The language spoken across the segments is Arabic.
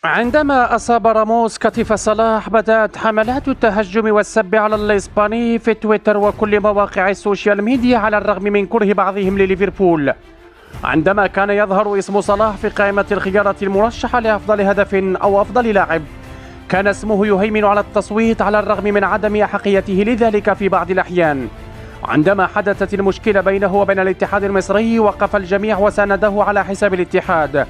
عندما أصاب راموس كتف صلاح بدأت حملات التهجم والسب على الإسباني في تويتر وكل مواقع السوشيال ميديا على الرغم من كره بعضهم لليفربول. عندما كان يظهر اسم صلاح في قائمة الخيارات المرشحة لأفضل هدف أو أفضل لاعب، كان اسمه يهيمن على التصويت على الرغم من عدم أحقيته لذلك في بعض الأحيان. عندما حدثت المشكلة بينه وبين الاتحاد المصري وقف الجميع وسانده على حساب الاتحاد.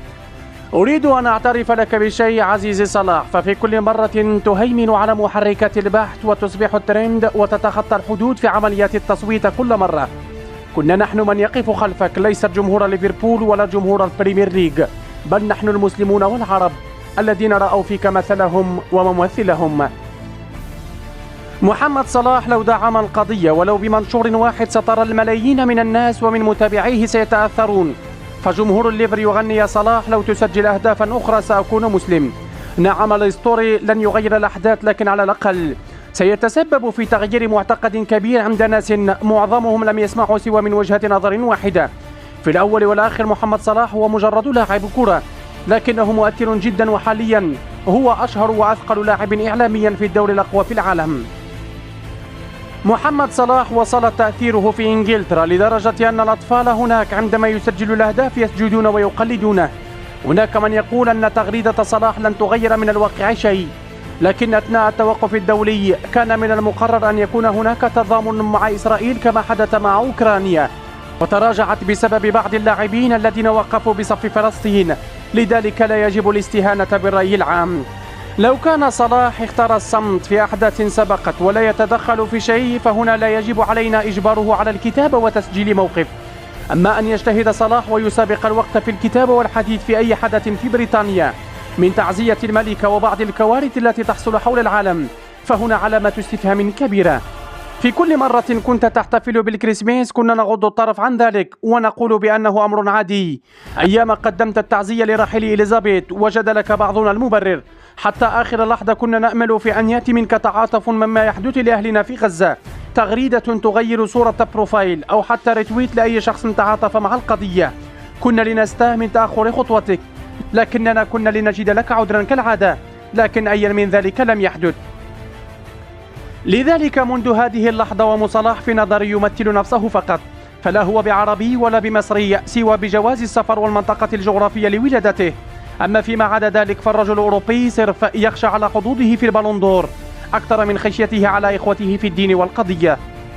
أريد أن أعترف لك بشيء عزيزي صلاح، ففي كل مرة تهيمن على محركات البحث وتصبح الترند وتتخطى الحدود في عمليات التصويت كل مرة. كنا نحن من يقف خلفك، ليس جمهور ليفربول ولا جمهور البريمير ليج، بل نحن المسلمون والعرب الذين رأوا فيك مثلهم وممثلهم. محمد صلاح لو دعم القضية ولو بمنشور واحد سترى الملايين من الناس ومن متابعيه سيتأثرون، فجمهور الليفر يغني يا صلاح لو تسجل أهدافا أخرى سأكون مسلم. نعم الأسطوري لن يغير الأحداث، لكن على الأقل سيتسبب في تغيير معتقد كبير عند ناس معظمهم لم يسمعوا سوى من وجهة نظر واحدة. في الأول والآخر محمد صلاح هو مجرد لاعب كرة، لكنه مؤثر جدا، وحاليا هو أشهر وأثقل لاعب إعلاميا في الدوري الأقوى في العالم. محمد صلاح وصل تأثيره في إنجلترا لدرجة أن الأطفال هناك عندما يسجل الأهداف يسجدون ويقلدونه. هناك من يقول أن تغريدة صلاح لن تغير من الواقع شيء، لكن أثناء التوقف الدولي كان من المقرر أن يكون هناك تضامن مع إسرائيل كما حدث مع أوكرانيا، وتراجعت بسبب بعض اللاعبين الذين وقفوا بصف فلسطين، لذلك لا يجب الاستهانة بالرأي العام. لو كان صلاح اختار الصمت في أحداث سبقت ولا يتدخل في شيء، فهنا لا يجب علينا إجباره على الكتابة وتسجيل موقف. أما أن يجتهد صلاح ويسابق الوقت في الكتابة والحديث في أي حدث في بريطانيا من تعزية الملكة وبعض الكوارث التي تحصل حول العالم، فهنا علامة استفهام كبيرة. في كل مرة كنت تحتفل بالكريسماس كنا نغض الطرف عن ذلك ونقول بأنه أمر عادي. أيام قدمت التعزية لرحيل إليزابيث وجد لك بعضنا المبرر، حتى آخر لحظة كنا نأمل في أن يأتي منك تعاطف مما يحدث لأهلنا في غزة، تغريدة تغير صورة بروفايل أو حتى ريتويت لأي شخص تعاطف مع القضية. كنا لنستاه من تأخر خطوتك، لكننا كنا لنجد لك عذرا كالعادة، لكن أي من ذلك لم يحدث. لذلك منذ هذه اللحظة ومصلاح في نظري يمثل نفسه فقط، فلا هو بعربي ولا بمصري سوى بجواز السفر والمنطقة الجغرافية لولادته. أما فيما عدا ذلك فالرجل الأوروبي صرف يخشى على حظوظه في البالون دور أكثر من خشيته على إخوته في الدين والقضية.